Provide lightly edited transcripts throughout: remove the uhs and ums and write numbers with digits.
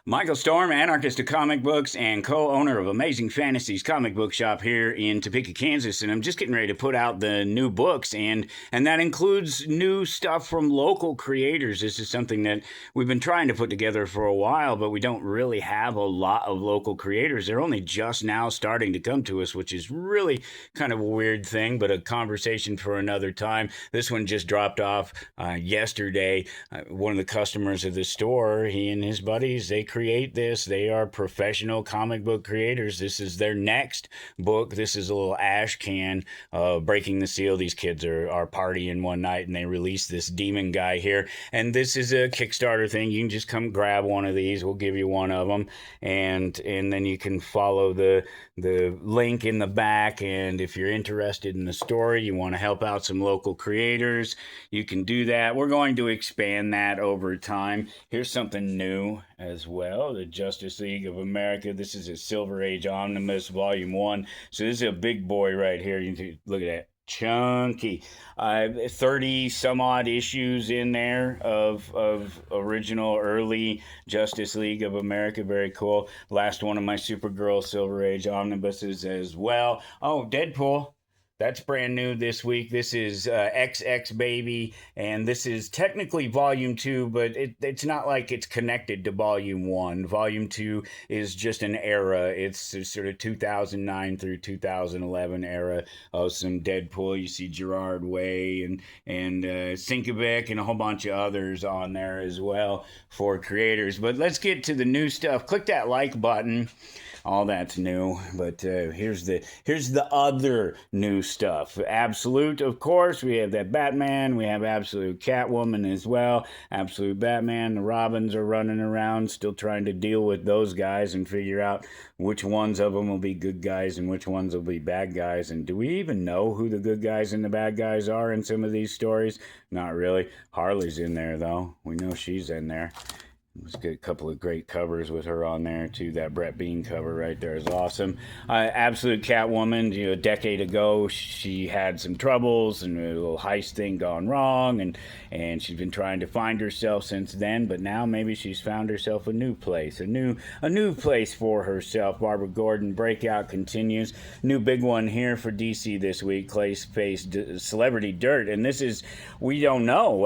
Michael Storm, anarchist of comic books and co-owner of Amazing Fantasies comic book shop here in Topeka, Kansas, and I'm just getting ready to put out the new books, and that includes new stuff from local creators. This is something that we've been trying to put together for a while, but we don't really have a lot of local creators. They're only just now starting to come to us, which is really kind of a weird thing, but a conversation for another time. This one just dropped off yesterday. One of the customers of the store, he and his buddies, they create this. They are professional comic book creators. This is their next book. This is a little ash can breaking the seal. These kids are partying one night and they release this demon guy here. And this is a Kickstarter thing. You can just come grab one of these. We'll give you one of them. And then you can follow the link in the back. And if you're interested in the story, you want to help out some local creators, you can do that. We're going to expand that over time. Here's something new as well, the Justice League of America. This is a Silver Age Omnibus Volume 1. So this is a big boy right here. You can look at that. Chunky. 30 some odd issues in there of original early Justice League of America. Very cool. Last one of my Supergirl Silver Age omnibuses as well. Oh, Deadpool. That's brand new this week. This is XX Baby, and this is technically Volume 2, but it's not like it's connected to Volume 1. Volume 2 is just an era. It's a sort of 2009 through 2011 era of some Deadpool. You see Gerard Way and Sinkovic and a whole bunch of others on there as well for creators. But let's get to the new stuff. Click that like button. All that's new, but here's the other new stuff. Absolute, of course, we have that Batman, we have Absolute Catwoman as well. Absolute Batman, the Robins are running around still trying to deal with those guys and figure out which ones of them will be good guys and which ones will be bad guys. And do we even know who the good guys and the bad guys are in some of these stories? Not really. Harley's in there, though. We know she's in there. Let's get a couple of great covers with her on there too. That Brett Bean cover right there is awesome. Absolute Catwoman, a decade ago, she had some troubles and a little heist thing gone wrong, and she's been trying to find herself since then. But now maybe she's found herself a new place, a new place for herself. Barbara Gordon breakout continues. New big one here for DC this week. Clayface Celebrity Dirt, and this is, we don't know.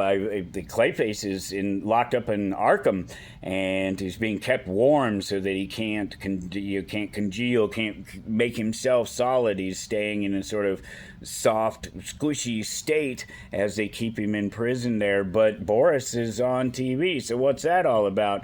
The Clayface is locked up in Arkham, and he's being kept warm so that he can't congeal, can't make himself solid. He's staying in a sort of soft, squishy state as they keep him in prison there. But Boris is on TV, so what's that all about?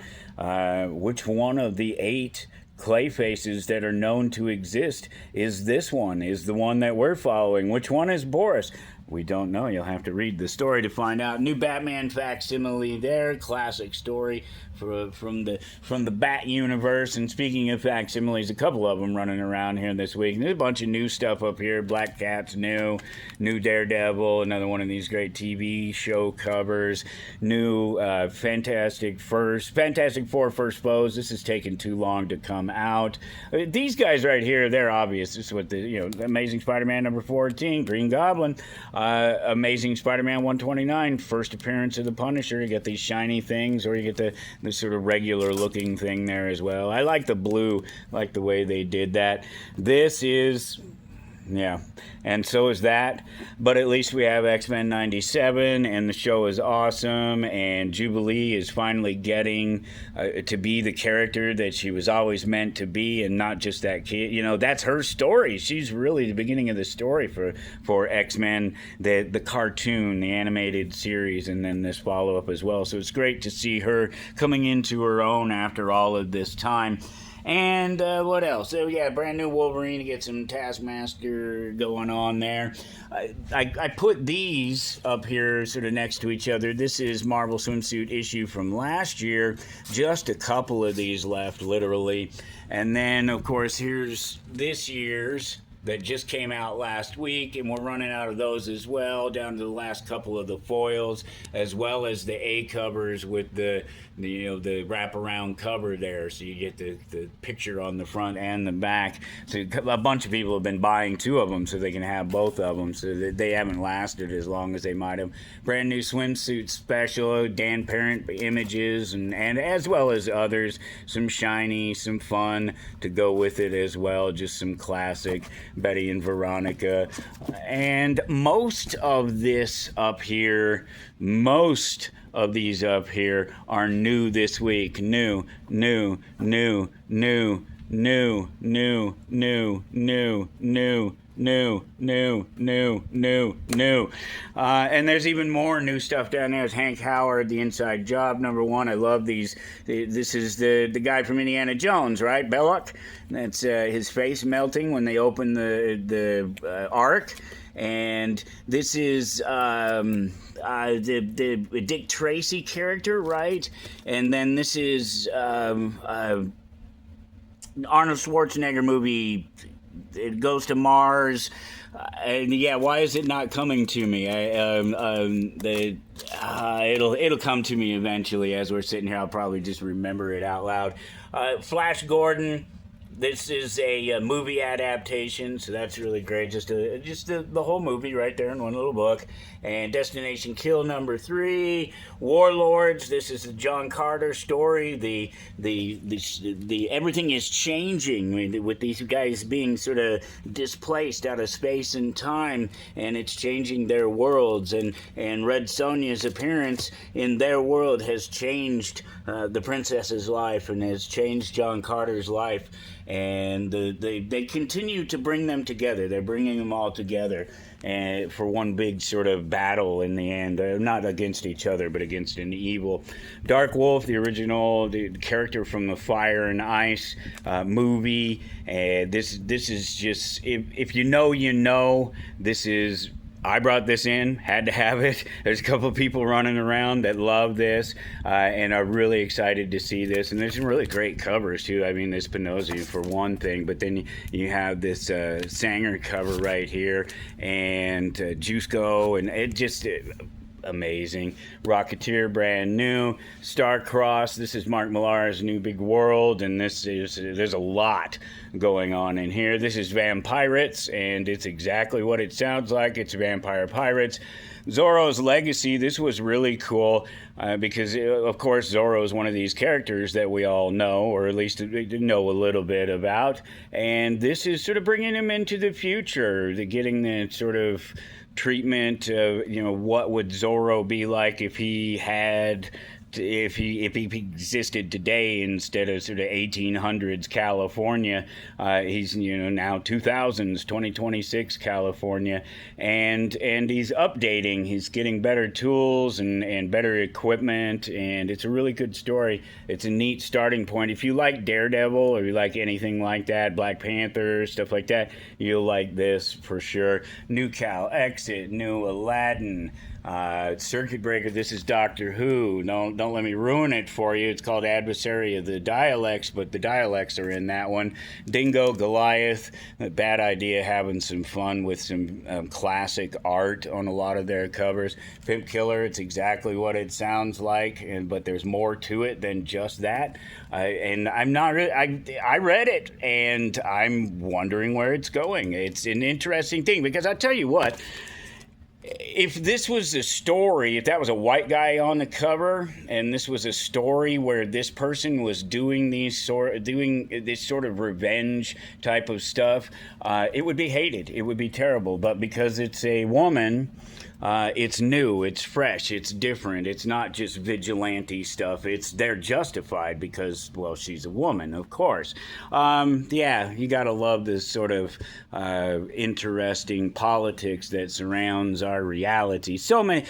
Which one of the 8 Clayfaces that are known to exist is this one, is the one that we're following? Which one is Boris? We don't know. You'll have to read the story to find out. New Batman facsimile there. Classic story from the Bat universe. And speaking of facsimiles, a couple of them running around here this week. And there's a bunch of new stuff up here. Black Cat's new Daredevil, another one of these great TV show covers. New Fantastic Four First Foes. This is taking too long to come out. These guys right here, they're obvious. This is what the Amazing Spider-Man number 14, Green Goblin. Amazing Spider-Man 129, first appearance of the Punisher. You get these shiny things, or you get the sort of regular looking thing there as well. I like the blue, like the way they did that. This is, yeah, and so is that, but at least we have X-Men 97, and the show is awesome, and Jubilee is finally getting to be the character that she was always meant to be, and not just that kid. That's her story. She's really the beginning of the story for X-Men, the cartoon, the animated series, and then this follow-up as well. So it's great to see her coming into her own after all of this time. And what else? So yeah, brand new Wolverine to get some Taskmaster going on there. I put these up here sort of next to each other. This is Marvel Swimsuit issue from last year. Just a couple of these left, literally. And then, of course, here's this year's that just came out last week, and we're running out of those as well, down to the last couple of the foils, as well as the A covers with the the wraparound cover there, so you get the picture on the front and the back. So a bunch of people have been buying two of them so they can have both of them, so that they haven't lasted as long as they might have. Brand new swimsuit special, Dan Parent images, and as well as others, some shiny, some fun to go with it as well, just some classic Betty and Veronica. And most of this up here, most of these up here are new this week. New. And there's even more new stuff down there. There's Hank Howard, The Inside Job, #1. I love these. This is the guy from Indiana Jones, right? Belloc. That's his face melting when they open the Ark. And this is the Dick Tracy character, right? And then this is Arnold Schwarzenegger movie. It goes to Mars. And yeah, why is it not coming to me? It'll come to me eventually. As we're sitting here, I'll probably just remember it out loud. Flash Gordon. This is a movie adaptation, so that's really great. Just the whole movie right there in one little book. And Destination Kill #3, Warlords. This is the John Carter story. The everything is changing with these guys being sort of displaced out of space and time, and it's changing their worlds. And Red Sonja's appearance in their world has changed the princess's life and has changed John Carter's life. And they continue to bring them together. They're bringing them all together for one big sort of battle in the end. Not against each other, but against an evil. Dark Wolf, the original the character from the Fire and Ice movie. This is just, if you know, you know. This is... I brought this in, had to have it. There's a couple of people running around that love this and are really excited to see this. And there's some really great covers, too. I mean, this Spinozzi for one thing, but then you have this Sanger cover right here and Jusco, and it just... amazing. Rocketeer, brand new. Starcross, this is Mark Millar's New Big World, and there's a lot going on in here. This is Vampirates, and it's exactly what it sounds like. It's Vampire Pirates. Zorro's Legacy, this was really cool because, of course, Zorro is one of these characters that we all know, or at least know a little bit about, and this is sort of bringing him into the future, getting the sort of treatment of, what would Zorro be like if he existed today instead of sort of 1800s California. He's now 2000s 2026 California, and he's updating. He's getting better tools and better equipment, and it's a really good story. It's a neat starting point. If you like Daredevil or you like anything like that, Black Panther, stuff like that, you'll like this for sure. New Cal Exit, new Aladdin, Circuit Breaker. This is Doctor Who. Don't let me ruin it for you. It's called Adversary of the Dialects, but the dialects are in that one. Dingo Goliath. Bad Idea having some fun with some classic art on a lot of their covers. Pimp Killer. It's exactly what it sounds like, but there's more to it than just that. And I'm not really, I read it, and I'm wondering where it's going. It's an interesting thing because I tell you what. If this was a story, if that was a white guy on the cover, and this was a story where this person was doing this sort of revenge type of stuff, it would be hated. It would be terrible. But because it's a woman, it's new, it's fresh, it's different. It's not just vigilante stuff. They're justified because, well, she's a woman, of course. Yeah, you gotta love this sort of interesting politics that surrounds our reality. So many.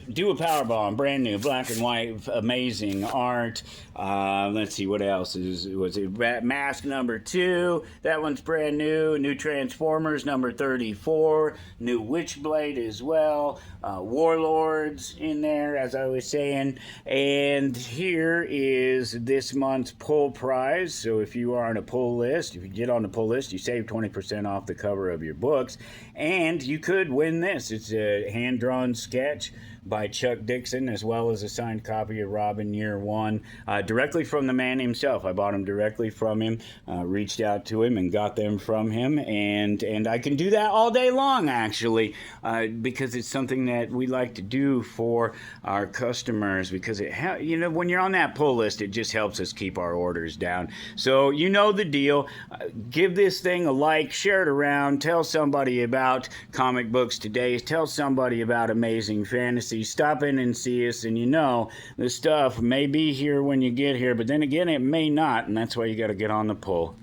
Do a Powerbomb, brand new, black and white, amazing art. Let's see, what else was it? Mask #2, that one's brand new. New Transformers #34, new Witchblade as well. warlords in there, as I was saying. And here is this month's pull prize. So if you are on a pull list, if you get on the pull list, you save 20% off the cover of your books. And you could win this. It's a hand-drawn sketch by Chuck Dixon, as well as a signed copy of Robin Year One, directly from the man himself. I bought them directly from him, reached out to him and got them from him, and I can do that all day long, actually, because it's something that we like to do for our customers, because when you're on that pull list, it just helps us keep our orders down. So you know the deal. Give this thing a like, share it around, tell somebody about Comic Books Today, tell somebody about Amazing Fantasy. Stop in and see us, and the stuff may be here when you get here, but then again, it may not, and that's why you got to get on the pull.